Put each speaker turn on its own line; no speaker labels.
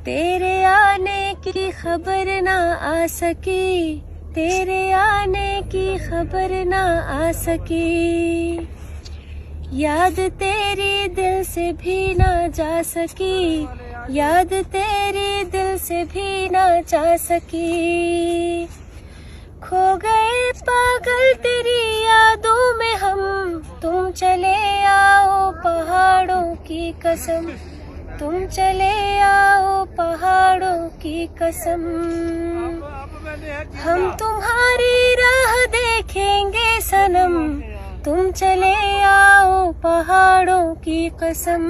तेरे आने की खबर ना आ सकी, तेरे आने की खबर ना आ सकी। याद तेरी दिल से भी ना जा सकी, याद तेरी दिल से भी ना जा सकी। खो गए पागल तेरी यादों में हम, तुम चले आओ पहाड़ों की कसम, तुम चले आओ पहाड़ों की कसम। हम तुम्हारी राह देखेंगे सनम, तुम चले आओ पहाड़ों की कसम।